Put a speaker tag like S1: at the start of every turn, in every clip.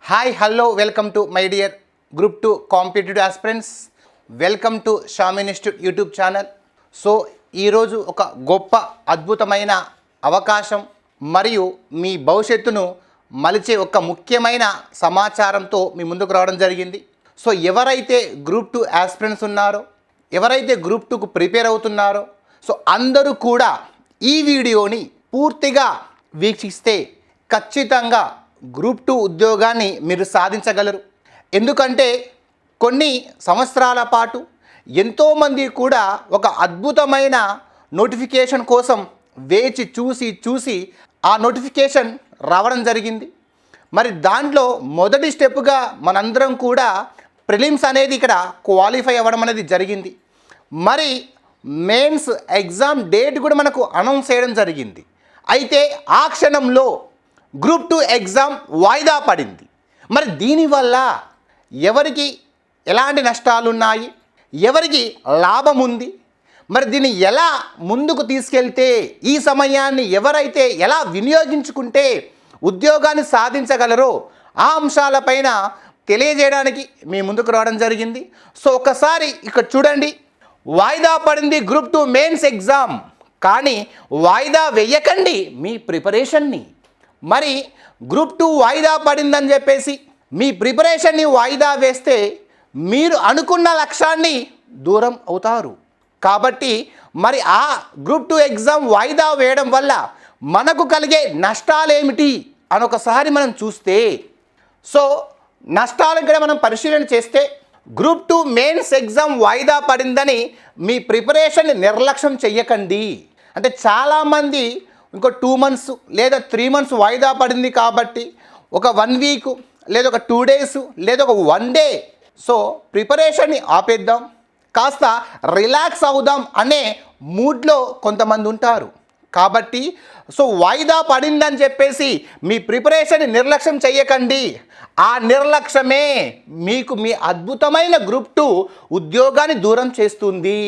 S1: Hi hello welcome to my dear group 2 competitive aspirants. Welcome to Sam institute YouTube channel. So ఈరోజు ఒక గొప్ప అద్భుతమైన అవకాశం మరియు మీ భవిష్యత్తును మలిచే ఒక ముఖ్యమైన సమాచారంతో మీ ముందుకు రావడం జరిగింది. సో ఎవరైతే గ్రూప్ 2 ఆస్పిరెంట్స్ ఉన్నారో, ఎవరైతే గ్రూప్ 2కు ప్రిపేర్ అవుతున్నారో, సో అందరూ కూడా ఈ వీడియోని పూర్తిగా వీక్షిస్తే ఖచ్చితంగా గ్రూప్ 2 ఉద్యోగాన్ని మీరు సాధించగలరు. ఎందుకంటే కొన్ని సంవత్సరాల పాటు ఎంతోమంది కూడా ఒక అద్భుతమైన నోటిఫికేషన్ కోసం వేచి చూసి ఆ నోటిఫికేషన్ రావడం జరిగింది. మరి దాంట్లో మొదటి స్టెప్గా మనందరం కూడా ప్రిలిమ్స్ అనేది ఇక్కడ క్వాలిఫై అవ్వడం అనేది జరిగింది. మరి మెయిన్స్ ఎగ్జామ్ డేట్ కూడా మనకు అనౌన్స్ చేయడం జరిగింది. అయితే ఆ క్షణంలో గ్రూప్ 2 ఎగ్జామ్ వాయిదా పడింది. మరి దీనివల్ల ఎవరికి ఎలాంటి నష్టాలు ఉన్నాయి, ఎవరికి లాభం ఉంది, మరి దీన్ని ఎలా ముందుకు తీసుకెళ్తే, ఈ సమయాన్ని ఎవరైతే ఎలా వినియోగించుకుంటే ఉద్యోగాన్ని సాధించగలరో ఆ అంశాలపైన తెలియజేయడానికి మీ ముందుకు రావడం జరిగింది. సో ఒకసారి ఇక్కడ చూడండి, వాయిదా పడింది గ్రూప్ 2 మెయిన్స్ ఎగ్జామ్, కానీ వాయిదా వేయకండి మీ ప్రిపరేషన్ని. మరి గ్రూప్ 2 వాయిదా పడిందని చెప్పేసి మీ ప్రిపరేషన్ని వాయిదా వేస్తే మీరు అనుకున్న లక్ష్యాన్ని దూరం అవుతారు. కాబట్టి మరి ఆ గ్రూప్ 2 ఎగ్జామ్ వాయిదా వేయడం వల్ల మనకు కలిగే నష్టాలేమిటి అని ఒకసారి మనం చూస్తే, సో నష్టాలను కూడా మనం పరిశీలన చేస్తే, గ్రూప్ 2 మెయిన్స్ ఎగ్జామ్ వాయిదా పడిందని మీ ప్రిపరేషన్ని నిర్లక్ష్యం చెయ్యకండి. అంటే చాలామంది ఇంకో 2 months లేదా 3 months వాయిదా పడింది కాబట్టి ఒక 1 week లేదా ఒక 2 days లేదా ఒక 1 day సో ప్రిపరేషన్ని ఆపేద్దాం, కాస్త రిలాక్స్ అవుదాం అనే మూడ్లో కొంతమంది ఉంటారు. కాబట్టి సో వాయిదా పడిందని చెప్పేసి మీ ప్రిపరేషన్ని నిర్లక్ష్యం చేయకండి. ఆ నిర్లక్ష్యమే మీకు మీ అద్భుతమైన గ్రూప్ 2 ఉద్యోగాన్ని దూరం చేస్తుంది.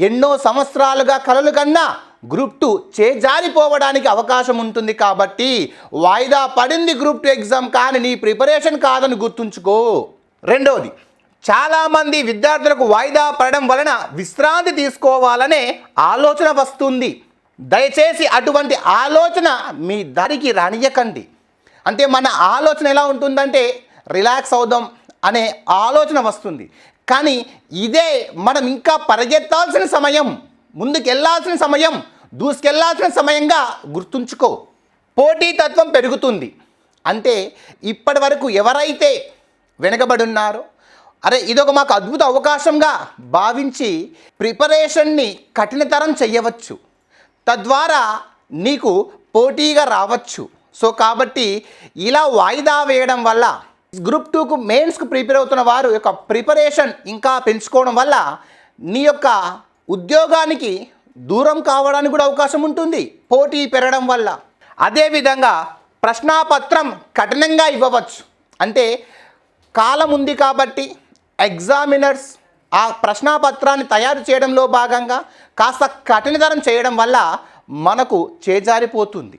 S1: ఎన్నో సంవత్సరాలుగా కలలు కన్నా గ్రూప్ 2 చేజారిపోవడానికి అవకాశం ఉంటుంది. కాబట్టి వాయిదా పడింది గ్రూప్ 2 ఎగ్జామ్, కానీ నీ ప్రిపరేషన్ కాదని గుర్తుంచుకో. రెండవది, చాలామంది విద్యార్థులకు వాయిదా పడడం వలన విశ్రాంతి తీసుకోవాలనే ఆలోచన వస్తుంది. దయచేసి అటువంటి ఆలోచన మీ దారికి రానియకండి. అంటే మన ఆలోచన ఎలా ఉంటుందంటే రిలాక్స్ అవుదాం అనే ఆలోచన వస్తుంది, కానీ ఇదే మనం ఇంకా పరిగెత్తాల్సిన సమయం, ముందుకెళ్లాల్సిన సమయం, దూసుకెళ్లాల్సిన సమయంగా గుర్తుంచుకో. పోటీతత్వం పెరుగుతుంది. అంటే ఇప్పటి వరకు ఎవరైతే వెనకబడి ఉన్నారో, అరే ఇదొక మాకు అద్భుత అవకాశంగా భావించి ప్రిపరేషన్ని కఠినతరం చేయవచ్చు, తద్వారా నీకు పోటీగా రావచ్చు. సో కాబట్టి ఇలా వాయిదా వేయడం వల్ల గ్రూప్ 2కు మెయిన్స్కు ప్రిపేర్ అవుతున్న వారు యొక్క ప్రిపరేషన్ ఇంకా పెంచుకోవడం వల్ల నీ యొక్క ఉద్యోగానికి దూరం కావడానికి కూడా అవకాశం ఉంటుంది, పోటీ పెరగడం వల్ల. అదేవిధంగా ప్రశ్నాపత్రం కఠినంగా ఇవ్వవచ్చు. అంటే కాలం ఉంది కాబట్టి ఎగ్జామినర్స్ ఆ ప్రశ్నాపత్రాన్ని తయారు చేయడంలో భాగంగా కాస్త కఠినతరం చేయడం వల్ల మనకు చేజారిపోతుంది.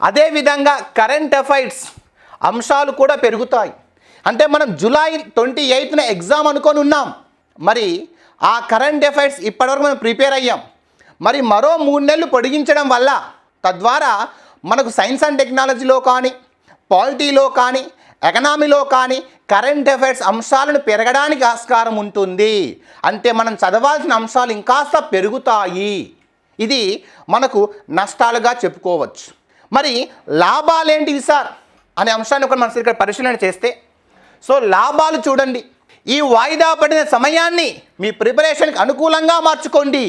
S1: అదేవిధంగా కరెంట్ అఫైర్స్ అంశాలు కూడా పెరుగుతాయి. అంటే మనం జూలై 28న ఎగ్జామ్ అనుకొని ఉన్నాం, మరి ఆ కరెంట్ అఫైర్స్ ఇప్పటివరకు మనం ప్రిపేర్ అయ్యాం. మరి మరో 3 నెలలు పొడిగించడం వల్ల తద్వారా మనకు సైన్స్ అండ్ టెక్నాలజీలో కానీ, పాలిటీలో కానీ, ఎకనామీలో కానీ కరెంట్ అఫైర్స్ అంశాలను పెరగడానికి ఆస్కారం ఉంటుంది. అంటే మనం చదవాల్సిన అంశాలు ఇంకాస్త పెరుగుతాయి. ఇది మనకు నష్టాలుగా చెప్పుకోవచ్చు. మరి లాభాలేంటివి సార్ అనే అంశాన్ని ఒక మనం ఇక్కడ పరిశీలన చేస్తే, సో లాభాలు చూడండి. ఈ వాయిదా పడిన సమయాన్ని మీ ప్రిపరేషన్కి అనుకూలంగా మార్చుకోండి.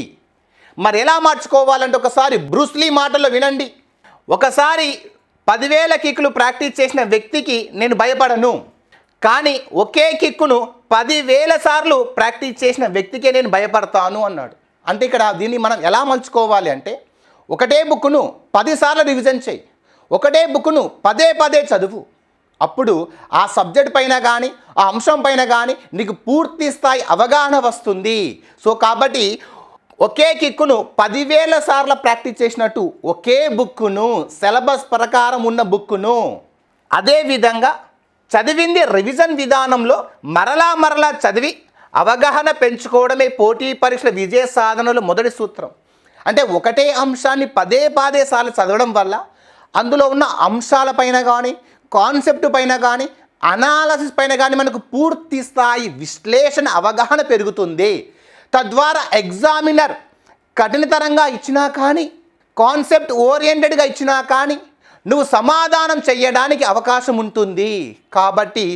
S1: మరి ఎలా మార్చుకోవాలంటే ఒకసారి బ్రూస్లీ మాటల్లో వినండి. ఒకసారి 10,000 కిక్కులు ప్రాక్టీస్ చేసిన వ్యక్తికి నేను భయపడను, కానీ ఒకే కిక్కును 10,000 సార్లు ప్రాక్టీస్ చేసిన వ్యక్తికే నేను భయపడతాను అన్నాడు. అంటే ఇక్కడ దీన్ని మనం ఎలా మలుచుకోవాలి అంటే, ఒకటే బుక్ను 10 సార్లు రివిజన్ చేయి, ఒకటే బుక్ను పదే చదువు. అప్పుడు ఆ సబ్జెక్ట్ పైన కానీ, ఆ అంశం పైన కానీ నీకు పూర్తి స్థాయి అవగాహన వస్తుంది. సో కాబట్టి ఒకే కిక్కును 10,000 సార్లు ప్రాక్టీస్ చేసినట్టు ఒకే బుక్కును, సిలబస్ ప్రకారం ఉన్న బుక్కును, అదేవిధంగా చదివింది రివిజన్ విధానంలో మరలా చదివి అవగాహన పెంచుకోవడమే పోటీ పరీక్షల విజయ సాధనలో మొదటి సూత్రం. అంటే ఒకటే అంశాన్ని పదే సార్లు చదవడం వల్ల అందులో ఉన్న అంశాలపైన కానీ, కాన్సెప్ట్ పైన కానీ, అనాలసిస్ పైన కానీ మనకు పూర్తి స్థాయి విశ్లేషణ అవగాహన పెరుగుతుంది. తద్వారా ఎగ్జామినర్ కఠినతరంగా ఇచ్చినా కానీ, కాన్సెప్ట్ ఓరియంటెడ్గా ఇచ్చినా కానీ నువ్వు సమాధానం చేయడానికి అవకాశం ఉంటుంది. కాబట్టి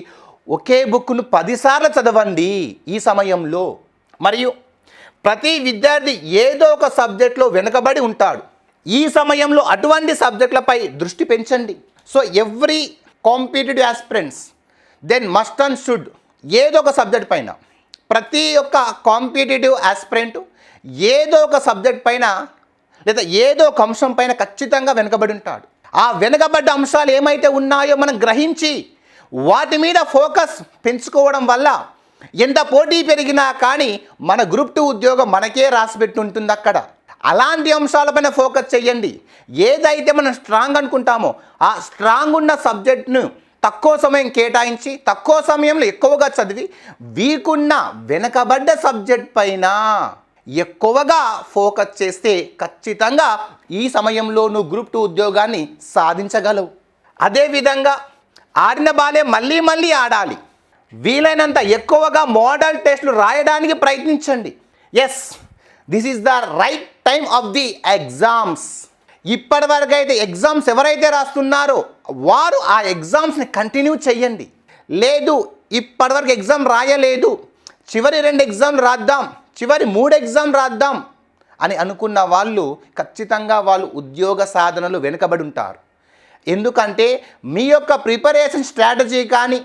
S1: ఒకే బుక్ను 10 సార్లు చదవండి ఈ సమయంలో. మరియు ప్రతి విద్యార్థి ఏదో ఒక సబ్జెక్ట్లో వెనుకబడి ఉంటాడు. ఈ సమయంలో అటువంటి సబ్జెక్టులపై దృష్టి పెంచండి. So every competitive aspirants then must and should ఏదో ఒక సబ్జెక్ట్ పైన, ప్రతి ఒక్క కాంపిటేటివ్ ఆస్పిరెంట్ ఏదో ఒక సబ్జెక్ట్ పైన లేదా ఏదో ఒక అంశం పైన ఖచ్చితంగా వెనుకబడి ఉంటాడు. ఆ వెనుకబడ్డ అంశాలు ఏమైతే ఉన్నాయో మనం గ్రహించి వాటి మీద ఫోకస్ పెంచుకోవడం వల్ల ఎంత పోటీ పెరిగినా కానీ మన గ్రూప్ 2 ఉద్యోగం మనకే రాసిపెట్టి ఉంటుంది అక్కడ. అలాంటి అంశాలపైన ఫోకస్ చేయండి. ఏదైతే మనం స్ట్రాంగ్ అనుకుంటామో ఆ స్ట్రాంగ్ ఉన్న సబ్జెక్ట్ను తక్కువ సమయం కేటాయించి తక్కువ సమయంలో ఎక్కువగా చదివి వీక్ ఉన్న వెనుకబడ్డ సబ్జెక్ట్ పైన ఎక్కువగా ఫోకస్ చేస్తే ఖచ్చితంగా ఈ సమయంలో నువ్వు గ్రూప్ 2 ఉద్యోగాన్ని సాధించగలవు. అదేవిధంగా ఆడిన బాలే మళ్ళీ ఆడాలి. వీలైనంత ఎక్కువగా మోడల్ టెస్టులు రాయడానికి ప్రయత్నించండి. Yes, this is the right time of the exams. ఇప్పటివరకు అయితే ఎగ్జామ్స్ ఎవరైతే రాస్తున్నారో వారు ఆ ఎగ్జామ్స్ని కంటిన్యూ చేయండి. లేదు ఇప్పటివరకు ఎగ్జామ్ రాయలేదు, చివరి 2 ఎగ్జామ్లు రాద్దాం, చివరి 3 ఎగ్జామ్ రాద్దాం అని అనుకున్న వాళ్ళు ఖచ్చితంగా వాళ్ళు ఉద్యోగ సాధనలు వెనుకబడి ఉంటారు. ఎందుకంటే మీ యొక్క ప్రిపరేషన్ స్ట్రాటజీ కానీ,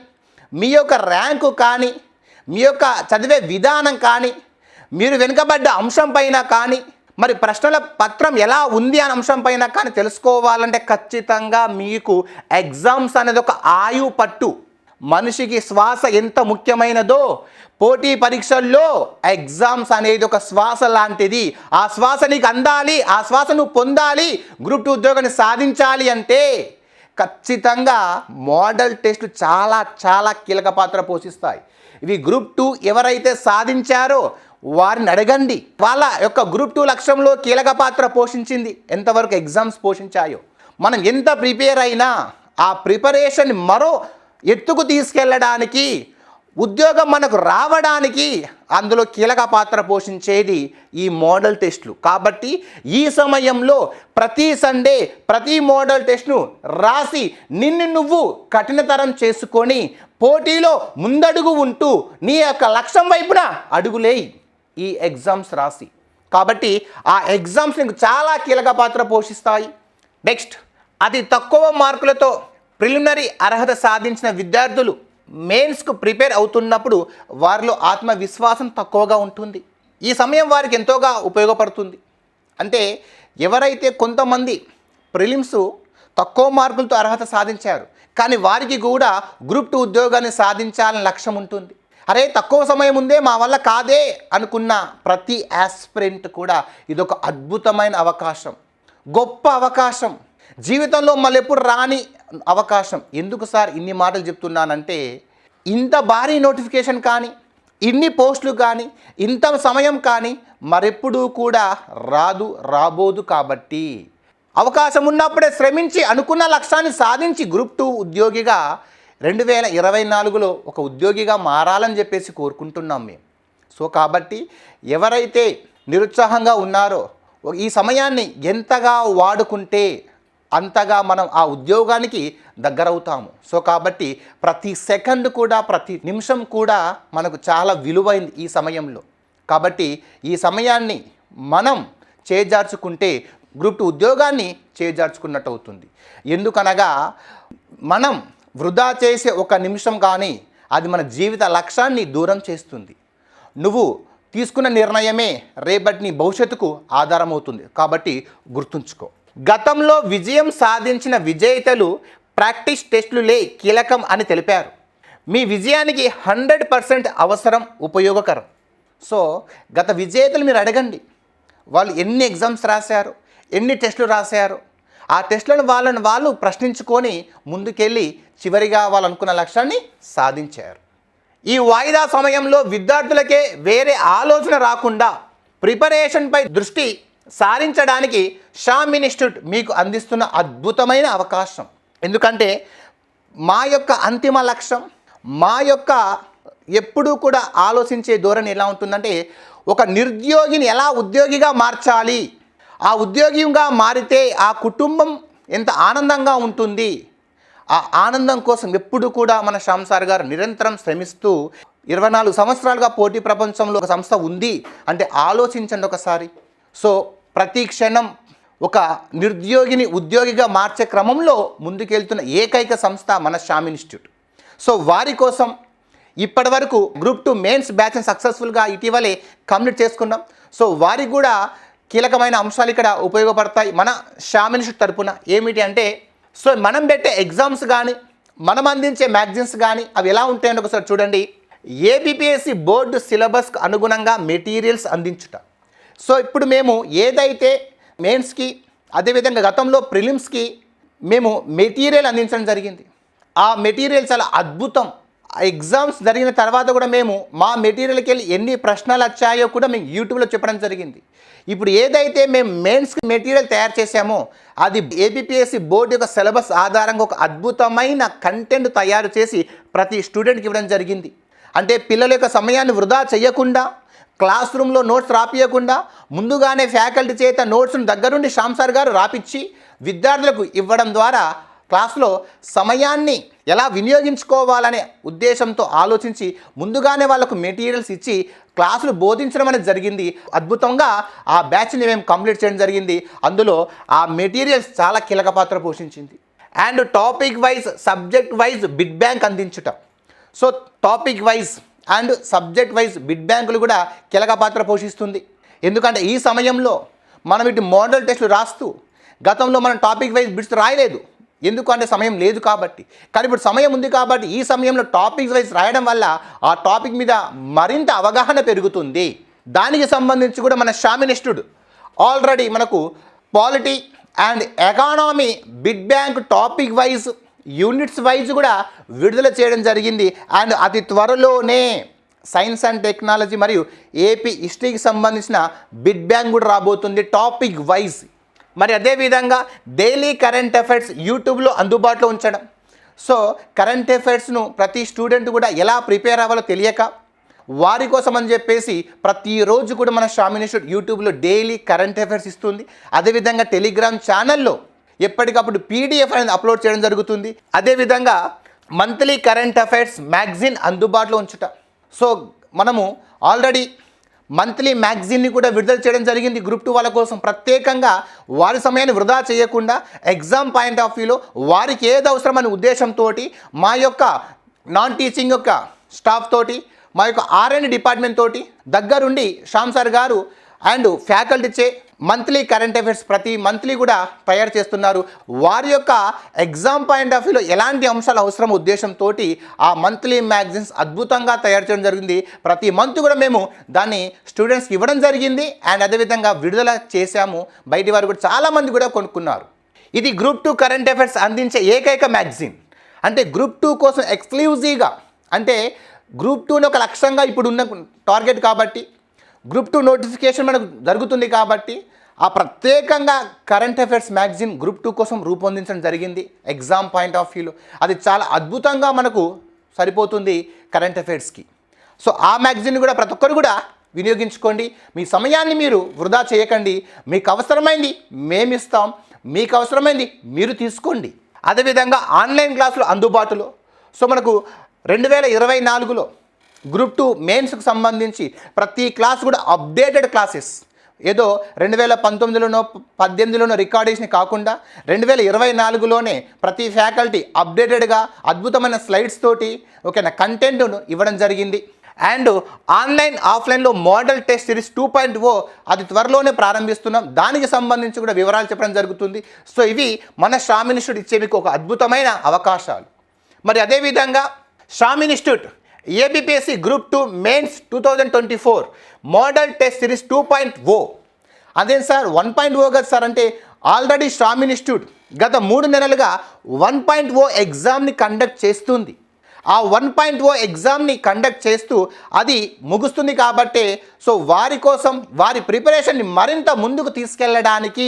S1: మీ యొక్క ర్యాంకు కానీ, మీ యొక్క చదివే విధానం కానీ, మీరు వెనుకబడ్డ అంశం పైన కానీ, మరి ప్రశ్నల పత్రం ఎలా ఉంది అనే అంశం పైన కానీ తెలుసుకోవాలంటే ఖచ్చితంగా మీకు ఎగ్జామ్స్ అనేది ఒక ఆయువు పట్టు. మనిషికి శ్వాస ఎంత ముఖ్యమైనదో పోటీ పరీక్షల్లో ఎగ్జామ్స్ అనేది ఒక శ్వాస లాంటిది. ఆ శ్వాస నీకు అందాలి, ఆ శ్వాస నువ్వు పొందాలి, గ్రూప్ 2 ఉద్యోగాన్ని సాధించాలి అంటే ఖచ్చితంగా మోడల్ టెస్టులు చాలా కీలక పాత్ర పోషిస్తాయి. ఇవి గ్రూప్ 2 ఎవరైతే సాధించారో వారిని అడగండి. వాళ్ళ యొక్క గ్రూప్ 2 లక్ష్యంలో కీలక పాత్ర పోషించింది ఎంతవరకు ఎగ్జామ్స్ పోషించాయో. మనం ఎంత ప్రిపేర్ అయినా ఆ ప్రిపరేషన్ మరో ఎత్తుకు తీసుకెళ్ళడానికి, ఉద్యోగం మనకు రావడానికి అందులో కీలక పాత్ర పోషించేది ఈ మోడల్ టెస్టులు. కాబట్టి ఈ సమయంలో ప్రతి సండే ప్రతి మోడల్ టెస్ట్ను రాసి నిన్ను నువ్వు కఠినతరం చేసుకొని పోటీలో ముందడుగు ఉంటూ నీ యొక్క లక్ష్యం వైపున అడుగులేయి ఈ ఎగ్జామ్స్ రాసి. కాబట్టి ఆ ఎగ్జామ్స్ నీకు చాలా కీలక పాత్ర పోషిస్తాయి. నెక్స్ట్, అతి తక్కువ మార్కులతో ప్రిలిమినరీ అర్హత సాధించిన విద్యార్థులు మెయిన్స్కు ప్రిపేర్ అవుతున్నప్పుడు వారిలో ఆత్మవిశ్వాసం తక్కువగా ఉంటుంది. ఈ సమయం వారికి ఎంతోగా ఉపయోగపడుతుంది. అంటే ఎవరైతే కొంతమంది ప్రిలిమ్స్ తక్కువ మార్కులతో అర్హత సాధించారు కానీ వారికి కూడా గ్రూప్ 2 ఉద్యోగాన్ని సాధించాలని లక్ష్యం ఉంటుంది. అరే తక్కువ సమయం ఉందే మా వల్ల కాదే అనుకున్న ప్రతి ఆస్పిరెంట్ కూడా ఇదొక అద్భుతమైన అవకాశం, గొప్ప అవకాశం, జీవితంలో మళ్ళీ ఎప్పుడు రాని అవకాశం. ఎందుకు సార్ ఇన్ని మాటలు చెప్తున్నానంటే ఇంత భారీ నోటిఫికేషన్ కానీ, ఇన్ని పోస్టులు కానీ, ఇంత సమయం కానీ మరెప్పుడూ కూడా రాబోదు. కాబట్టి అవకాశం ఉన్నప్పుడే శ్రమించి అనుకున్న లక్ష్యాన్ని సాధించి గ్రూప్ 2 ఉద్యోగిగా 2024లో ఒక ఉద్యోగిగా మారాలని చెప్పేసి కోరుకుంటున్నాం మేము. సో కాబట్టి ఎవరైతే నిరుత్సాహంగా ఉన్నారో ఈ సమయాన్ని ఎంతగా వాడుకుంటే అంతగా మనం ఆ ఉద్యోగానికి దగ్గరవుతాము. సో కాబట్టి ప్రతి సెకండ్ కూడా ప్రతి నిమిషం కూడా మనకు చాలా విలువైంది ఈ సమయంలో. కాబట్టి ఈ సమయాన్ని మనం చేజార్చుకుంటే గ్రూప్ 2 ఉద్యోగాన్ని చేజార్చుకున్నట్టు అవుతుంది. ఎందుకనగా మనం వృధా చేసే ఒక నిమిషం కానీ అది మన జీవిత లక్ష్యాన్ని దూరం చేస్తుంది. నువ్వు తీసుకున్న నిర్ణయమే రేపటి నీ భవిష్యత్తుకు ఆధారం అవుతుంది. కాబట్టి గుర్తుంచుకో. గతంలో విజయం సాధించిన విజేతలు ప్రాక్టీస్ టెస్టులే కీలకం అని తెలిపారు. మీ విజయానికి 100% అవసరం, ఉపయోగకరం. సో గత విజేతలు మీరు అడగండి, వాళ్ళు ఎన్ని ఎగ్జామ్స్ రాశారు, ఎన్ని టెస్టులు రాశారు, ఆ టెస్ట్లను వాళ్ళు ప్రశ్నించుకొని ముందుకెళ్ళి చివరిగా వాళ్ళు అనుకున్న లక్ష్యాన్ని సాధించారు. ఈ వాయిదా సమయంలో విద్యార్థులకే వేరే ఆలోచన రాకుండా ప్రిపరేషన్పై దృష్టి సారించడానికి షామ్ ఇన్స్టిట్యూట్ మీకు అందిస్తున్న అద్భుతమైన అవకాశం. ఎందుకంటే మా యొక్క అంతిమ లక్ష్యం, మా యొక్క ఎప్పుడూ కూడా ఆలోచించే ధోరణి ఎలా ఉంటుందంటే, ఒక నిరుద్యోగిని ఎలా ఉద్యోగిగా మార్చాలి, ఆ ఉద్యోగిగా మారితే ఆ కుటుంబం ఎంత ఆనందంగా ఉంటుంది, ఆ ఆనందం కోసం ఎప్పుడు కూడా మన శ్యామ్ సార్ గారు నిరంతరం శ్రమిస్తూ 24 సంవత్సరాలుగా పోటీ ప్రపంచంలో ఒక సంస్థ ఉంది అంటే ఆలోచించండి ఒకసారి. సో ప్రతి క్షణం ఒక నిరుద్యోగిని ఉద్యోగిగా మార్చే క్రమంలో ముందుకెళ్తున్న ఏకైక సంస్థ మన శ్యామ్ ఇన్స్టిట్యూట్. సో వారి కోసం ఇప్పటి వరకు గ్రూప్ 2 మెయిన్స్ బ్యాచ్ని సక్సెస్ఫుల్గా ఇటీవలే కంప్లీట్ చేసుకున్నాం. సో వారికి కూడా కీలకమైన అంశాలు ఇక్కడ ఉపయోగపడతాయి మన శ్యామ్ ఇన్స్టిట్యూట్ తరపున. ఏమిటి అంటే, సో మనం పెట్టే ఎగ్జామ్స్ కానీ మనం అందించే మ్యాగజైన్స్ కానీ అవి ఎలా ఉంటాయని ఒకసారి చూడండి. ఏబిపిఎస్సి బోర్డు సిలబస్కి అనుగుణంగా మెటీరియల్స్ అందించుట. సో ఇప్పుడు మేము ఏదైతే మెయిన్స్కి అదేవిధంగా గతంలో ప్రిలిమ్స్కి మేము మెటీరియల్ అందించడం జరిగింది. ఆ మెటీరియల్ చాలా అద్భుతం. ఎగ్జామ్స్ జరిగిన తర్వాత కూడా మేము మా మెటీరియల్కి వెళ్ళి ఎన్ని ప్రశ్నలు వచ్చాయో కూడా మేము యూట్యూబ్లో చెప్పడం జరిగింది. ఇప్పుడు ఏదైతే మేము మెయిన్స్కి మెటీరియల్ తయారు చేశామో అది ఏబిపిఎస్సి బోర్డు యొక్క సిలబస్ ఆధారంగా ఒక అద్భుతమైన కంటెంట్ తయారు చేసి ప్రతి స్టూడెంట్కి ఇవ్వడం జరిగింది. అంటే పిల్లల యొక్క సమయాన్ని వృధా చేయకుండా, క్లాస్ రూమ్లో నోట్స్ రాపియకుండా ముందుగానే ఫ్యాకల్టీ చేత నోట్స్ను దగ్గరుండి శ్యామ్ సార్ గారు రాపిచ్చి విద్యార్థులకు ఇవ్వడం ద్వారా క్లాస్లో సమయాన్ని ఎలా వినియోగించుకోవాలనే ఉద్దేశంతో ఆలోచించి ముందుగానే వాళ్ళకు మెటీరియల్స్ ఇచ్చి క్లాసులు బోధించడం అనేది జరిగింది. అద్భుతంగా ఆ బ్యాచ్ని మేము కంప్లీట్ చేయడం జరిగింది. అందులో ఆ మెటీరియల్స్ చాలా కీలక పాత్ర పోషించింది. And topic wise, subject wise bit bank అందించుట. So topic wise and subject wise bit బ్యాంకులు కూడా కీలక పాత్ర పోషిస్తుంది. ఎందుకంటే ఈ సమయంలో మనం ఇటు మోడల్ టెస్టులు రాస్తూ గతంలో మనం టాపిక్ వైజ్ బిడ్స్ రాయలేదు. ఎందుకంటే సమయం లేదు కాబట్టి. కానీ ఇప్పుడు సమయం ఉంది కాబట్టి ఈ సమయంలో టాపిక్స్ వైజ్ రాయడం వల్ల ఆ టాపిక్ మీద మరింత అవగాహన పెరుగుతుంది. దానికి సంబంధించి కూడా మన శ్యామ్ ఇన్స్టిట్యూట్ ఆల్రెడీ మనకు polity and economy bid bank topic wise, units wise కూడా విడుదల చేయడం జరిగింది. అండ్ అతి త్వరలోనే సైన్స్ అండ్ టెక్నాలజీ మరియు ఏపీ హిస్టరీకి సంబంధించిన బిడ్ బ్యాంక్ కూడా రాబోతుంది టాపిక్ వైజ్. మరి అదేవిధంగా డైలీ కరెంట్ అఫైర్స్ యూట్యూబ్లో అందుబాటులో ఉంచడం. సో కరెంట్ అఫైర్స్ను ప్రతి స్టూడెంట్ కూడా ఎలా ప్రిపేర్ అవ్వాలో తెలియక వారి కోసం అని చెప్పేసి ప్రతిరోజు కూడా మన శ్యామ్ ఇన్స్టిట్యూట్ యూట్యూబ్లో డైలీ కరెంట్ అఫైర్స్ ఇస్తుంది. అదేవిధంగా టెలిగ్రామ్ ఛానల్లో ఎప్పటికప్పుడు పీడిఎఫ్ అనేది అప్లోడ్ చేయడం జరుగుతుంది. అదేవిధంగా మంత్లీ కరెంట్ అఫైర్స్ మ్యాగజైన్ అందుబాటులో ఉంచుట. సో మనము ఆల్రెడీ మంత్లీ మ్యాగజైన్ని కూడా విడుదల చేయడం జరిగింది గ్రూప్ 2 వాళ్ళ కోసం. ప్రత్యేకంగా వారి సమయాన్ని వృధా చేయకుండా ఎగ్జామ్ పాయింట్ ఆఫ్ వ్యూలో వారికి ఏది అవసరమనే ఉద్దేశంతో మా యొక్క నాన్ టీచింగ్ యొక్క స్టాఫ్ తోటి, మా యొక్క R&D డిపార్ట్మెంట్ తోటి దగ్గరుండి శ్యామ్ సార్ గారు అండ్ ఫ్యాకల్టీచే మంత్లీ కరెంట్ అఫైర్స్ ప్రతి మంత్లీ కూడా తయారు చేస్తున్నారు. వారి యొక్క ఎగ్జామ్ పాయింట్ ఆఫ్ వ్యూలో ఎలాంటి అంశాలు అవసరం ఉద్దేశంతో ఆ మంత్లీ మ్యాగజైన్స్ అద్భుతంగా తయారు చేయడం జరిగింది. ప్రతి మంత్ కూడా మేము దాన్ని స్టూడెంట్స్కి ఇవ్వడం జరిగింది. అండ్ అదేవిధంగా విడుదల చేశాము. బయటి వారు కూడా చాలామంది కూడా కొనుక్కున్నారు. ఇది గ్రూప్ 2 కరెంట్ అఫైర్స్ అందించే ఏకైక మ్యాగజైన్. అంటే గ్రూప్ 2 కోసం ఎక్స్క్లూజివ్గా, అంటే గ్రూప్ 2ని ఒక లక్ష్యంగా ఇప్పుడు ఉన్న టార్గెట్ కాబట్టి, గ్రూప్ 2 నోటిఫికేషన్ మనకు జరుగుతుంది కాబట్టి ఆ ప్రత్యేకంగా కరెంట్ అఫైర్స్ మ్యాగజైన్ గ్రూప్ 2 కోసం రూపొందించడం జరిగింది ఎగ్జామ్ పాయింట్ ఆఫ్ వ్యూలో. అది చాలా అద్భుతంగా మనకు సరిపోతుంది కరెంట్ అఫైర్స్కి. సో ఆ మ్యాగజైన్ కూడా ప్రతి ఒక్కరు కూడా వినియోగించుకోండి. మీ సమయాన్ని మీరు వృధా చేయకండి. మీకు అవసరమైంది మేము ఇస్తాం, మీకు అవసరమైంది మీరు తీసుకోండి. అదేవిధంగా ఆన్లైన్ క్లాసులు అందుబాటులో. సో మనకు 2024లో గ్రూప్ 2 మెయిన్స్కి సంబంధించి ప్రతి క్లాస్ కూడా అప్డేటెడ్ క్లాసెస్. ఏదో 2019లోనో 18లోనో రికార్డేషన్ కాకుండా 2024లోనే ప్రతి ఫ్యాకల్టీ అప్డేటెడ్గా అద్భుతమైన స్లైడ్స్ తోటి ఓకేనా కంటెంట్ను ఇవ్వడం జరిగింది. అండ్ ఆన్లైన్ ఆఫ్లైన్లో మోడల్ టెస్ట్ సిరీస్ 2.0 అది త్వరలోనే ప్రారంభిస్తున్నాం. దానికి సంబంధించి కూడా వివరాలు చెప్పడం జరుగుతుంది. సో ఇవి మన శ్యామ్ ఇన్స్టిట్యూట్ ఇచ్చే మీకు ఒక అద్భుతమైన అవకాశాలు. మరి అదేవిధంగా Shyam institute ABPSC group 2 mains 2024 model test series 2.0 అదే సార్ 1.0 కదా సార్ అంటే ఆల్రెడీ శ్రామ్ ఇన్స్టిట్యూట్ గత 3 నెలలుగా 1.0 ఎగ్జామ్ని కండక్ట్ చేస్తుంది. ఆ 1.0 ఎగ్జామ్ని కండక్ట్ చేస్తూ అది ముగుస్తుంది కాబట్టి సో వారి కోసం వారి ప్రిపరేషన్ని మరింత ముందుకు తీసుకెళ్ళడానికి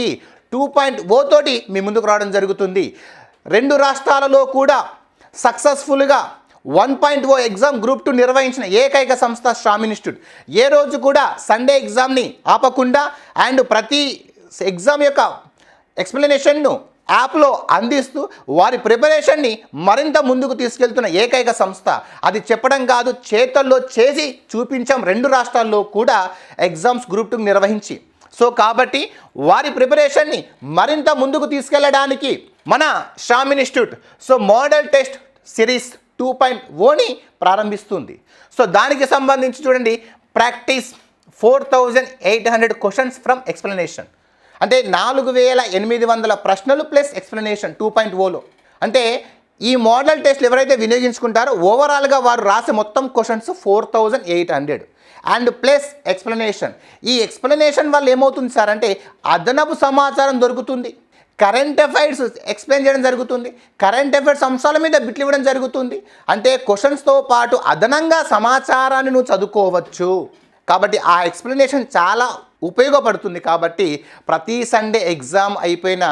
S1: 2.0 తోటి మీ ముందుకు రావడం జరుగుతుంది. 2 రాష్ట్రాలలో కూడా సక్సెస్ఫుల్గా 1.0 ఎగ్జామ్ గ్రూప్ 2 నిర్వహించిన ఏకైక సంస్థ శ్రామ్ ఇన్స్టిట్యూట్. ఏ రోజు కూడా సండే ఎగ్జామ్ని ఆపకుండా అండ్ ప్రతి ఎగ్జామ్ యొక్క ఎక్స్ప్లెనేషన్ను యాప్లో అందిస్తూ వారి ప్రిపరేషన్ని మరింత ముందుకు తీసుకెళ్తున్న ఏకైక సంస్థ. అది చెప్పడం కాదు, చేతల్లో చేసి చూపించాం 2 రాష్ట్రాల్లో కూడా ఎగ్జామ్స్ గ్రూప్ 2 నిర్వహించి. సో కాబట్టి వారి ప్రిపరేషన్ని మరింత ముందుకు తీసుకెళ్ళడానికి మన Shram institute so model test series 2.0ని ప్రారంభిస్తుంది. సో దానికి సంబంధించి చూడండి, ప్రాక్టీస్ 4800 క్వశ్చన్స్ ఫ్రమ్ ఎక్స్ప్లెనేషన్ అంటే 4800 ప్రశ్నలు ప్లస్ ఎక్స్ప్లెనేషన్ 2.0లో. అంటే ఈ మోడల్ టెస్ట్లు ఎవరైతే వినియోగించుకుంటారో ఓవరాల్గా వారు రాసే మొత్తం క్వశ్చన్స్ 4800 అండ్ ప్లస్ ఎక్స్ప్లెనేషన్. ఈ ఎక్స్ప్లెనేషన్ వల్ల ఏమవుతుంది సార్ అంటే అదనపు సమాచారం దొరుకుతుంది, కరెంట్ అఫైర్స్ ఎక్స్ప్లెయిన్ చేయడం జరుగుతుంది, కరెంట్ అఫైర్స్ అంశాల మీద బిట్లు ఇవ్వడం జరుగుతుంది. అంటే క్వశ్చన్స్తో పాటు అదనంగా సమాచారాన్ని నువ్వు చదువుకోవచ్చు. కాబట్టి ఆ ఎక్స్ప్లెనేషన్ చాలా ఉపయోగపడుతుంది. కాబట్టి ప్రతి సండే ఎగ్జామ్ అయిపోయిన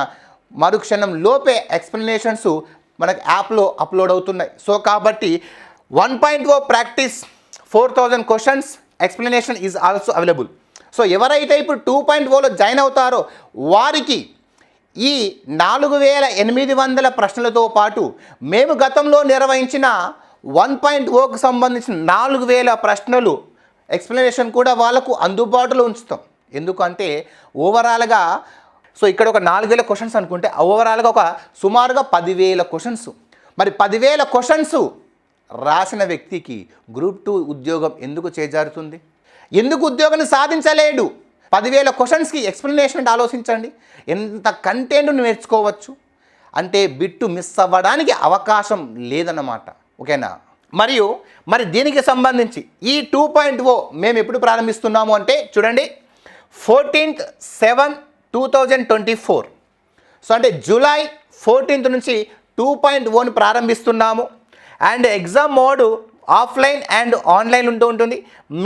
S1: మరుక్షణం లోపే ఎక్స్ప్లెనేషన్స్ మనకు యాప్లో అప్లోడ్ అవుతున్నాయి. సో కాబట్టి 1.0 practice 4000 questions explanation is also available. So ఎవరైతే ఇప్పుడు 2.0లో జాయిన్ అవుతారో వారికి ఈ 4800 ప్రశ్నలతో పాటు మేము గతంలో నిర్వహించిన 1.0కు సంబంధించిన 4000 ప్రశ్నలు ఎక్స్ప్లెనేషన్ కూడా వాళ్ళకు అందుబాటులో ఉంచుతాం. ఎందుకంటే ఓవరాల్గా సో ఇక్కడ ఒక 4000 క్వశ్చన్స్ అనుకుంటే ఓవరాల్గా ఒక సుమారుగా 10,000 క్వశ్చన్స్. మరి 10,000 క్వశ్చన్స్ రాసిన వ్యక్తికి గ్రూప్ 2 ఉద్యోగం ఎందుకు చేజారుతుంది? ఎందుకు ఉద్యోగాన్ని సాధించలేడు? 10,000 క్వశ్చన్స్కి ఎక్స్ప్లెనేషన్ అంటే ఆలోచించండి, ఎంత కంటెంట్ నేర్చుకోవచ్చు. అంటే బిట్టు మిస్ అవ్వడానికి అవకాశం లేదన్నమాట. ఓకేనా? మరి దీనికి సంబంధించి ఈ 2.0 మేము ఎప్పుడు ప్రారంభిస్తున్నాము అంటే చూడండి, 14th 7 2024. సో అంటే జూలై 14th నుంచి 2.0ని ప్రారంభిస్తున్నాము. And exam mode offline and online ఉంటుంది.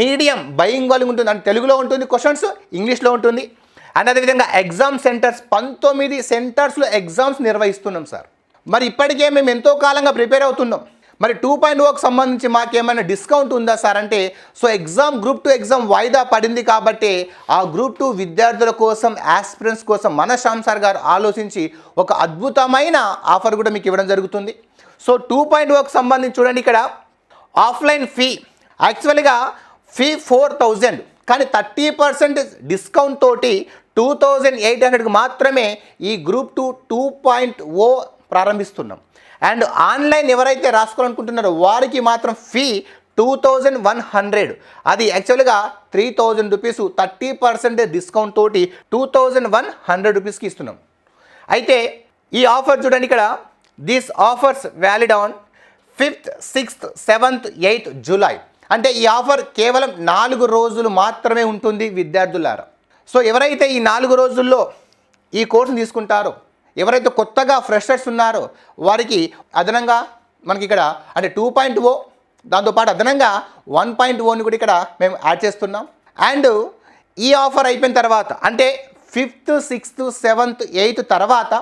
S1: మీడియం బైలింగ్వల్ ఉంటుంది, అంటే తెలుగులో ఉంటుంది, క్వశ్చన్స్ ఇంగ్లీష్లో ఉంటుంది. అండ్ అదేవిధంగా ఎగ్జామ్ సెంటర్స్ 19 సెంటర్స్లో ఎగ్జామ్స్ నిర్వహిస్తున్నాం సార్. మరి ఇప్పటికే మేము ఎంతో కాలంగా ప్రిపేర్ అవుతున్నాం. మరి 2.0కి సంబంధించి మాకేమైనా డిస్కౌంట్ ఉందా సార్ అంటే సో గ్రూప్ 2 ఎగ్జామ్ వాయిదా పడింది కాబట్టి ఆ గ్రూప్ 2 విద్యార్థుల కోసం, ఆస్పిరెంట్స్ కోసం మన శ్యామ్ సార్ గారు ఆలోచించి ఒక అద్భుతమైన ఆఫర్ కూడా మీకు ఇవ్వడం జరుగుతుంది. సో 2.0కి సంబంధించి చూడండి, ఇక్కడ ఆఫ్లైన్ ఫీ యాక్చువల్గా ఫీ 4000 కానీ 30% డిస్కౌంట్ తోటి 2800కి మాత్రమే ఈ గ్రూప్ 2 2.0 ప్రారంభిస్తున్నాం. అండ్ ఆన్లైన్ ఎవరైతే రాసుకోవాలనుకుంటున్నారో వారికి మాత్రం ఫీ 2100, అది యాక్చువల్గా 3000 రూపీస్ 30% డిస్కౌంట్ తోటి 2100 రూపీస్కి ఇస్తున్నాం. అయితే ఈ ఆఫర్ చూడండి, ఇక్కడ these offers valid on 5th 6th 7th 8th July. అంటే ఈ ఆఫర్ కేవలం 4 రోజులు మాత్రమే ఉంటుంది విద్యార్థులారా. సో ఎవరైతే ఈ 4 రోజుల్లో ఈ కోర్సును తీసుకుంటారో, ఎవరైతే కొత్తగా ఫ్రెషర్స్ ఉన్నారో వారికి అదనంగా మనకి ఇక్కడ అంటే 2.0 దాంతోపాటు అదనంగా 1.0ని కూడా ఇక్కడ మేము యాడ్ చేస్తున్నాం. అండ్ ఈ ఆఫర్ అయిపోయిన తర్వాత అంటే 5th 6th 7th 8th తర్వాత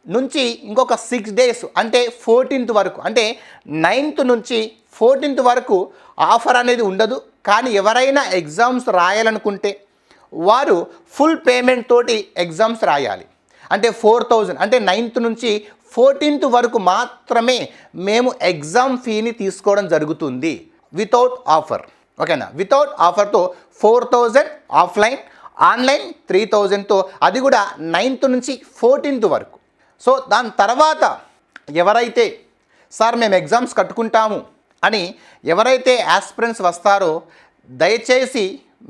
S1: నుంచి ఇంకొక 6 డేస్ అంటే 14th వరకు, అంటే 9th నుంచి 14th వరకు ఆఫర్ అనేది ఉండదు. కానీ ఎవరైనా ఎగ్జామ్స్ రాయాలనుకుంటే వారు ఫుల్ పేమెంట్ తోటి ఎగ్జామ్స్ రాయాలి. అంటే 4000 అంటే 9th నుంచి 14th వరకు మాత్రమే మేము ఎగ్జామ్ ఫీని తీసుకోవడం జరుగుతుంది వితౌట్ ఆఫర్. ఓకేనా? వితౌట్ ఆఫర్తో 4000 ఆఫ్లైన్, ఆన్లైన్ 3000తో, అది కూడా 9th నుంచి 14th వరకు. సో దాని తర్వాత ఎవరైతే సార్ మేము ఎగ్జామ్స్ కట్టుకుంటాము అని ఎవరైతే ఆస్పిరెంట్స్ వస్తారో దయచేసి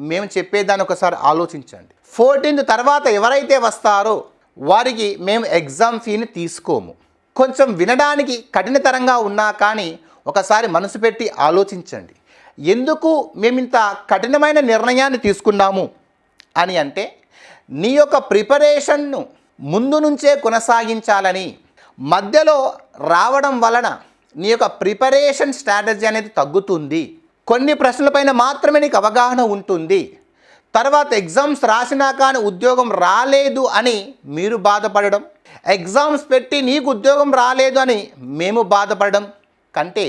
S1: మేము చెప్పేదాన్ని ఒకసారి ఆలోచించండి. 14th తర్వాత ఎవరైతే వస్తారో వారికి మేము ఎగ్జామ్ ఫీని తీసుకోము. కొంచెం వినడానికి కఠినతరంగా ఉన్నా కానీ ఒకసారి మనసు పెట్టి ఆలోచించండి. ఎందుకు మేము ఇంత కఠినమైన నిర్ణయాన్ని తీసుకున్నాము అని అంటే నీ యొక్క ప్రిపరేషన్ను ముందు నుంచే కొనసాగించాలని, మధ్యలో రావడం వలన నీ యొక్క ప్రిపరేషన్ స్ట్రాటజీ అనేది తగ్గుతుంది. కొన్ని ప్రశ్నలపైన మాత్రమే నీకు అవగాహన ఉంటుంది. తర్వాత ఎగ్జామ్స్ రాసినా కానీ ఉద్యోగం రాలేదు అని మీరు బాధపడడం, ఎగ్జామ్స్ పెట్టి నీకు ఉద్యోగం రాలేదు అని మేము బాధపడడం కంటే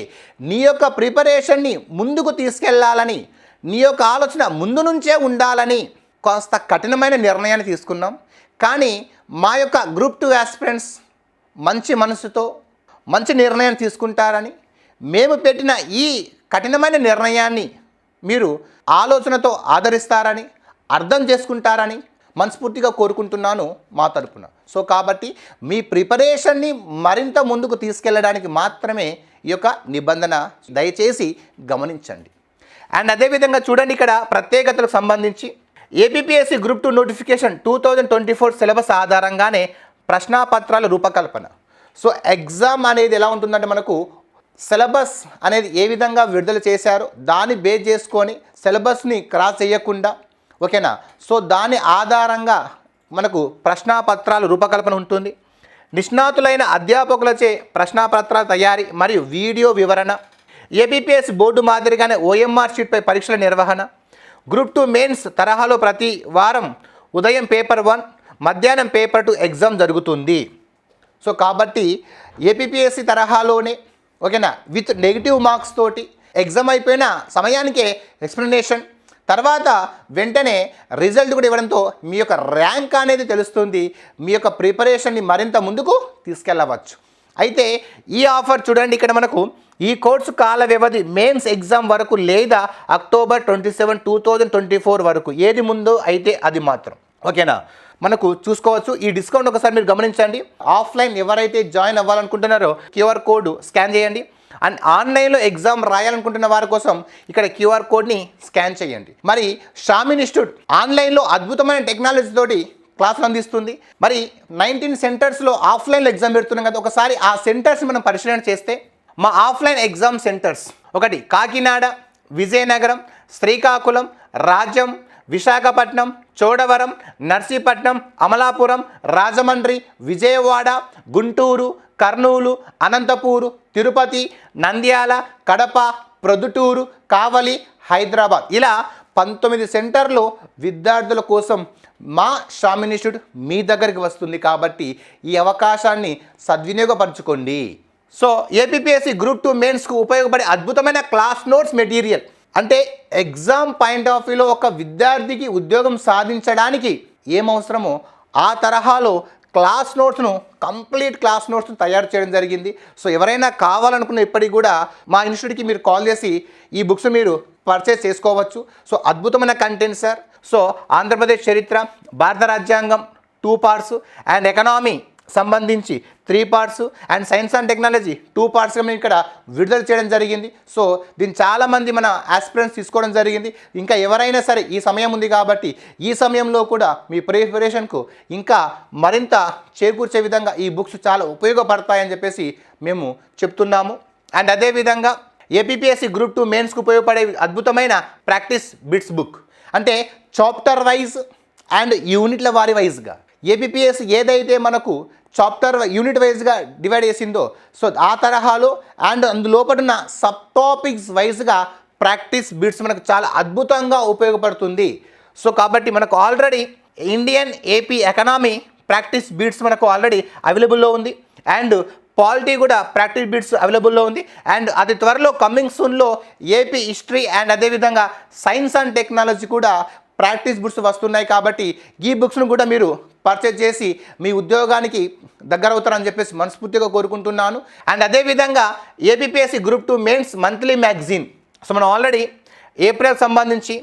S1: నీ యొక్క ప్రిపరేషన్ని ముందుకు తీసుకెళ్లాలని, నీ యొక్క ఆలోచన ముందు నుంచే ఉండాలని కాస్త కఠినమైన నిర్ణయాన్ని తీసుకున్నాం. కానీ మా యొక్క గ్రూప్ 2 ఆస్పిరెంట్స్ మంచి మనసుతో మంచి నిర్ణయం తీసుకుంటారని, మేము పెట్టిన ఈ కఠినమైన నిర్ణయాన్ని మీరు ఆలోచనతో ఆదరిస్తారని, అర్థం చేసుకుంటారని మనస్ఫూర్తిగా కోరుకుంటున్నాను మా తరపున. సో కాబట్టి మీ ప్రిపరేషన్ని మరింత ముందుకు తీసుకెళ్ళడానికి మాత్రమే ఈ యొక్క నిబంధన, దయచేసి గమనించండి. అండ్ అదేవిధంగా చూడండి, ఇక్కడ ప్రత్యేకతలకు సంబంధించి ఏపీపీఎస్సీ గ్రూప్ 2 నోటిఫికేషన్ 2024 సిలబస్ ఆధారంగానే ప్రశ్నాపత్రాల రూపకల్పన. సో ఎగ్జామ్ అనేది ఎలా ఉంటుందంటే, మనకు సిలబస్ అనేది ఏ విధంగా విడుదల చేశారో దాన్ని బేస్ చేసుకొని సిలబస్ని క్రాస్ చేయకుండా, ఓకేనా, సో దాని ఆధారంగా మనకు ప్రశ్నాపత్రాల రూపకల్పన ఉంటుంది. నిష్ణాతులైన అధ్యాపకులచే ప్రశ్నాపత్రాల తయారీ మరియు వీడియో వివరణ, ఏపీపీఎస్సీ బోర్డు మాదిరిగానే ఓఎంఆర్ షీట్పై పరీక్షల నిర్వహణ, గ్రూప్ 2 మెయిన్స్ తరహాలో ప్రతి వారం ఉదయం పేపర్ 1, మధ్యాహ్నం పేపర్ 2 ఎగ్జామ్ జరుగుతుంది. సో కాబట్టి ఏపీపీఎస్సీ తరహాలోనే, ఓకేనా, విత్ నెగిటివ్ మార్క్స్ తోటి ఎగ్జామ్ అయిపోయిన సమయానికే ఎక్స్ప్లెనేషన్, తర్వాత వెంటనే రిజల్ట్ కూడా ఇవ్వడంతో మీ యొక్క ర్యాంక్ అనేది తెలుస్తుంది, మీ యొక్క ప్రిపరేషన్ని మరింత ముందుకు తీసుకెళ్ళవచ్చు. అయితే ఈ ఆఫర్ చూడండి, ఇక్కడ మనకు ఈ కోర్సు కాల వ్యవధి మెయిన్స్ ఎగ్జామ్ వరకు లేదా అక్టోబర్ 27, 2024 వరకు, ఏది ముందో అయితే అది మాత్రం, ఓకేనా, మనకు చూసుకోవచ్చు. ఈ డిస్కౌంట్ ఒకసారి మీరు గమనించండి. ఆఫ్లైన్ ఎవరైతే జాయిన్ అవ్వాలనుకుంటున్నారో క్యూఆర్ కోడ్ స్కాన్ చేయండి. అండ్ ఆన్లైన్లో ఎగ్జామ్ రాయాలనుకుంటున్న వారి కోసం ఇక్కడ క్యూఆర్ కోడ్ని స్కాన్ చేయండి. మరి షామ్ ఇన్స్టిట్యూట్ ఆన్లైన్లో అద్భుతమైన టెక్నాలజీ తోటి క్లాసులు అందిస్తుంది. మరి 19 సెంటర్స్లో ఆఫ్లైన్లో ఎగ్జామ్ పెడుతున్నాం కదా, ఒకసారి ఆ సెంటర్స్ మనం పరిశీలన చేస్తే మా ఆఫ్లైన్ ఎగ్జామ్ సెంటర్స్ ఒకటి కాకినాడ, విజయనగరం, శ్రీకాకుళం, రాజ్యం, విశాఖపట్నం, చోడవరం, నర్సీపట్నం, అమలాపురం, రాజమండ్రి, విజయవాడ, గుంటూరు, కర్నూలు, అనంతపూరు, తిరుపతి, నంద్యాల, కడప, ప్రొద్దుటూరు, కావలి, హైదరాబాద్, ఇలా 19 సెంటర్లు విద్యార్థుల కోసం మా షామ్ ఇన్స్టిట్యూట్ మీ దగ్గరికి వస్తుంది. కాబట్టి ఈ అవకాశాన్ని సద్వినియోగపరచుకోండి. సో ఏపీపీఎస్సీ గ్రూప్ 2 మెయిన్స్కు ఉపయోగపడే అద్భుతమైన క్లాస్ నోట్స్ మెటీరియల్, అంటే ఎగ్జామ్ పాయింట్ ఆఫ్ వ్యూలో ఒక విద్యార్థికి ఉద్యోగం సాధించడానికి ఏం అవసరమో ఆ తరహాలో క్లాస్ నోట్స్ను, కంప్లీట్ క్లాస్ నోట్స్ను తయారు చేయడం జరిగింది. సో ఎవరైనా కావాలనుకున్న ఇప్పటికి కూడా మా ఇన్స్టిట్యూట్కి మీరు కాల్ చేసి ఈ బుక్స్ మీరు పర్చేస్ చేసుకోవచ్చు. సో అద్భుతమైన కంటెంట్ సార్. సో ఆంధ్రప్రదేశ్ చరిత్ర, భారత రాజ్యాంగం 2 పార్ట్స్, అండ్ ఎకనామీ సంబంధించి 3 parts, and science and technology 2 పార్ట్స్గా మేము ఇక్కడ విడుదల చేయడం జరిగింది. సో దీన్ని చాలామంది మన ఆస్పిరెంట్స్ తీసుకోవడం జరిగింది. ఇంకా ఎవరైనా సరే ఈ సమయం ఉంది కాబట్టి ఈ సమయంలో కూడా మీ ప్రిపరేషన్కు ఇంకా మరింత చేకూర్చే విధంగా ఈ బుక్స్ చాలా ఉపయోగపడతాయని చెప్పేసి మేము చెప్తున్నాము. అండ్ అదేవిధంగా ఏపీపీఎస్సీ గ్రూప్ 2 మెయిన్స్కి ఉపయోగపడే అద్భుతమైన ప్రాక్టీస్ బిట్స్ బుక్, అంటే చాప్టర్ వైజ్ అండ్ యూనిట్ల వారి వైజ్గా ఏపీపీఎస్సీ ఏదైతే మనకు చాప్టర్ యూనిట్ వైజ్గా డివైడ్ చేసిందో, సో ఆ తరహాలో అండ్ అందులోపడున్న సబ్ టాపిక్స్ వైజ్గా ప్రాక్టీస్ బిట్స్ మనకు చాలా అద్భుతంగా ఉపయోగపడుతుంది. సో కాబట్టి మనకు already Indian AP economy practice bits మనకు ఆల్రెడీ అవైలబుల్లో ఉంది, అండ్ పాలిటీ కూడా ప్రాక్టీస్ బిట్స్ అవైలబుల్లో ఉంది, అండ్ అది త్వరలో కమింగ్ సూన్లో ఏపీ హిస్టరీ అండ్ అదేవిధంగా సైన్స్ అండ్ టెక్నాలజీ కూడా ప్రాక్టీస్ బుక్స్ వస్తున్నాయి. కాబట్టి ఈ బుక్స్ను కూడా మీరు పర్చేజ్ చేసి మీ ఉద్యోగానికి దగ్గర అవుతారని చెప్పేసి మనస్ఫూర్తిగా కోరుకుంటున్నాను. అండ్ అదేవిధంగా APPSC group 2 mains monthly magazine, so మనం ఆల్రెడీ ఏప్రిల్ సంబంధించి,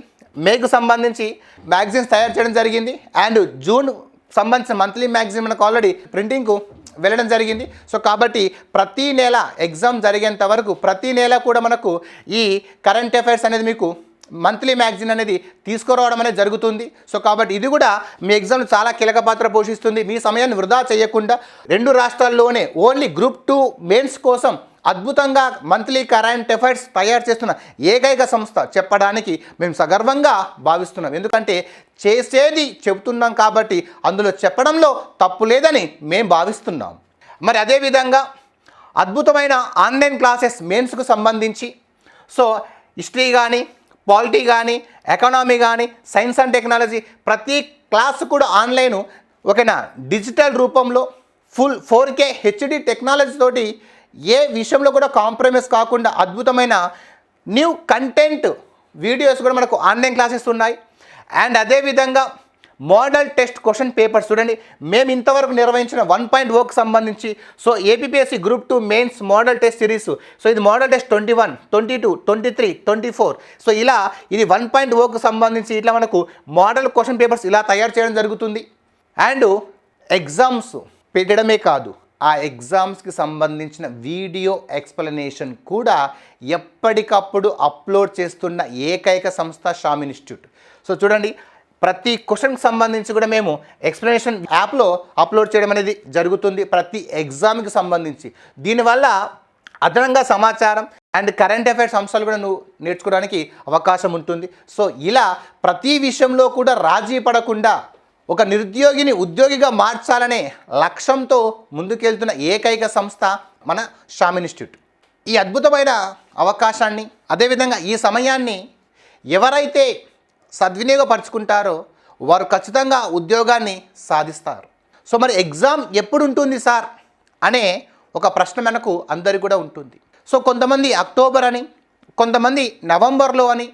S1: మేకు సంబంధించి మ్యాగజైన్స్ తయారు చేయడం జరిగింది, అండ్ జూన్ సంబంధించిన మంత్లీ మ్యాగజైన్ మనకు ఆల్రెడీ ప్రింటింగ్కు వెళ్ళడం జరిగింది. సో కాబట్టి ప్రతి నెల ఎగ్జామ్ జరిగేంత వరకు ప్రతి నెల కూడా మనకు ఈ కరెంట్ అఫైర్స్ అనేది మీకు మంత్లీ మ్యాగజైన్ అనేది తీసుకురావడం అనేది జరుగుతుంది. సో కాబట్టి ఇది కూడా మీ ఎగ్జామ్లో చాలా కీలక పాత్ర పోషిస్తుంది. మీ సమయాన్ని వృధా చేయకుండా 2 రాష్ట్రాల్లోనే ఓన్లీ గ్రూప్ 2 మెయిన్స్ కోసం అద్భుతంగా మంత్లీ కరెంట్ అఫైర్స్ తయారు చేస్తున్న ఏకైక సంస్థ చెప్పడానికి మేము సగర్వంగా భావిస్తున్నాం. ఎందుకంటే చేసేది చెబుతున్నాం కాబట్టి అందులో చెప్పడంలో తప్పు లేదని మేము భావిస్తున్నాం. మరి అదేవిధంగా అద్భుతమైన ఆన్లైన్ క్లాసెస్ మెయిన్స్కు సంబంధించి హిస్టరీ కానీ, పాలిటీ కానీ, ఎకనామీ కానీ, సైన్స్ అండ్ టెక్నాలజీ ప్రతి క్లాస్ కూడా ఆన్లైన్ ఓకేనా డిజిటల్ రూపంలో ఫుల్ 4K HD టెక్నాలజీ తోటి ఏ విషయంలో కూడా కాంప్రమైజ్ కాకుండా అద్భుతమైన న్యూ కంటెంట్ వీడియోస్ కూడా మనకు ఆన్లైన్ క్లాసెస్ ఉన్నాయి. అండ్ అదేవిధంగా మోడల్ టెస్ట్ క్వశ్చన్ పేపర్స్ చూడండి, మేము ఇంతవరకు నిర్వహించిన 1.0కి సంబంధించి APPSC group 2 mains model test series. ఇది మోడల్ టెస్ట్ 21, 22, 23, 24. ఇలా ఇది 1.0కు సంబంధించి ఇట్లా మనకు మోడల్ క్వశ్చన్ పేపర్స్ ఇలా తయారు చేయడం జరుగుతుంది. అండ్ ఎగ్జామ్స్ పెట్టడమే కాదు, ఆ ఎగ్జామ్స్కి సంబంధించిన వీడియో ఎక్స్ప్లెనేషన్ కూడా ఎప్పటికప్పుడు అప్లోడ్ చేస్తున్న ఏకైక సంస్థ షామ్ ఇన్స్టిట్యూట్. చూడండి, ప్రతి క్వశ్చన్కి సంబంధించి కూడా మేము ఎక్స్ప్లెనేషన్ యాప్లో అప్లోడ్ చేయడం అనేది జరుగుతుంది ప్రతి ఎగ్జామ్కి సంబంధించి. దీనివల్ల అదనంగా సమాచారం అండ్ కరెంట్ అఫైర్స్ అంశాలు కూడా నువ్వు నేర్చుకోవడానికి అవకాశం ఉంటుంది. ఇలా ప్రతి విషయంలో కూడా రాజీ పడకుండా ఒక నిరుద్యోగిని ఉద్యోగిగా మార్చాలనే లక్ష్యంతో ముందుకెళ్తున్న ఏకైక సంస్థ మన షామ్ ఇన్స్టిట్యూట్. ఈ అద్భుతమైన అవకాశాన్ని అదేవిధంగా ఈ సమయాన్ని ఎవరైతే సద్వినియోగపరుచుకుంటారో వారు ఖచ్చితంగా ఉద్యోగాన్ని సాధిస్తారు. మరి ఎగ్జామ్ ఎప్పుడు ఉంటుంది సార్ అనే ఒక ప్రశ్న మనకు అందరికీ కూడా ఉంటుంది. కొంతమంది అక్టోబర్ అని, కొంతమంది నవంబర్లో అని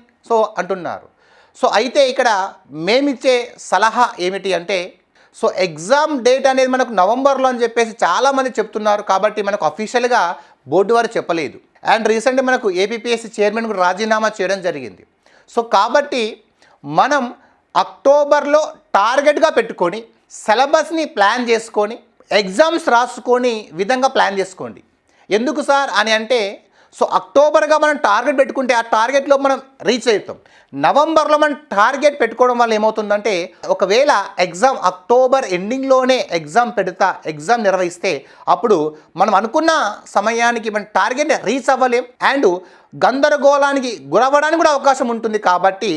S1: అంటున్నారు. అయితే ఇక్కడ మేమిచ్చే సలహా ఏమిటి అంటే ఎగ్జామ్ డేట్ అనేది మనకు నవంబర్లో అని చెప్పేసి చాలామంది చెప్తున్నారు. కాబట్టి మనకు అఫీషియల్గా బోర్డు వారు చెప్పలేదు. అండ్ రీసెంట్గా మనకు ఏపీపీఎస్సీ చైర్మన్ కూడా రాజీనామా చేయడం జరిగింది. కాబట్టి మనం అక్టోబర్లో టార్గెట్గా పెట్టుకొని సిలబస్ని ప్లాన్ చేసుకొని ఎగ్జామ్స్ రాసుకొని విధంగా ప్లాన్ చేసుకోండి. ఎందుకు సార్ అని అంటే అక్టోబర్గా మనం టార్గెట్ పెట్టుకుంటే ఆ టార్గెట్లో మనం రీచ్ అవుతాం. నవంబర్లో మనం టార్గెట్ పెట్టుకోవడం వల్ల ఏమవుతుందంటే ఒకవేళ ఎగ్జామ్ అక్టోబర్ ఎండింగ్లోనే ఎగ్జామ్ నిర్వహిస్తే అప్పుడు మనం అనుకున్న సమయానికి మన టార్గెట్ రీచ్ అవ్వలేం అండ్ గందరగోళానికి గురవ్వడానికి కూడా అవకాశం ఉంటుంది. కాబట్టి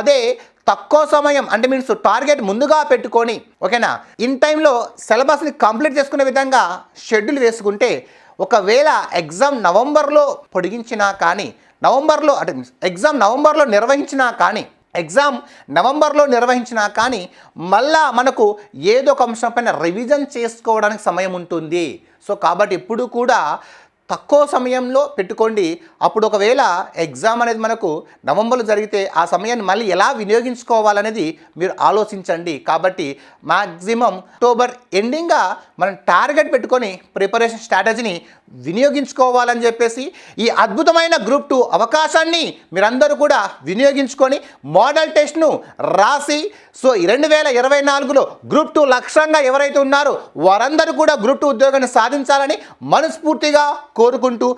S1: అదే తక్కువ సమయం అంటే మీన్స్ టార్గెట్ ముందుగా పెట్టుకొని ఓకేనా ఇన్ టైంలో సిలబస్ని కంప్లీట్ చేసుకునే విధంగా షెడ్యూల్ వేసుకుంటే ఒకవేళ ఎగ్జామ్ నవంబర్లో పొడిగించినా కానీ ఎగ్జామ్ నవంబర్లో నిర్వహించినా కానీ మళ్ళా మనకు ఏదో ఒక అంశం పైన రివిజన్ చేసుకోవడానికి సమయం ఉంటుంది. కాబట్టి ఇప్పుడు కూడా తక్కువ సమయంలో పెట్టుకోండి. అప్పుడు ఒకవేళ ఎగ్జామ్ అనేది మనకు నవంబర్లో జరిగితే ఆ సమయాన్ని మళ్ళీ ఎలా వినియోగించుకోవాలనేది మీరు ఆలోచించండి. కాబట్టి మ్యాక్సిమం అక్టోబర్ ఎండింగ్గా మనం టార్గెట్ పెట్టుకొని ప్రిపరేషన్ స్ట్రాటజీని వినియోగించుకోవాలని చెప్పేసి ఈ అద్భుతమైన గ్రూప్ 2 అవకాశాన్ని మీరందరూ కూడా వినియోగించుకొని మోడల్ టెస్ట్ను రాసి 2024లో గ్రూప్ 2 లక్ష్యంగా ఎవరైతే ఉన్నారో వారందరూ కూడా గ్రూప్ 2 ఉద్యోగాన్ని సాధించాలని మనస్ఫూర్తిగా కోరుకుంటూ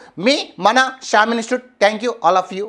S1: మన Sam institute. Thank you all of you.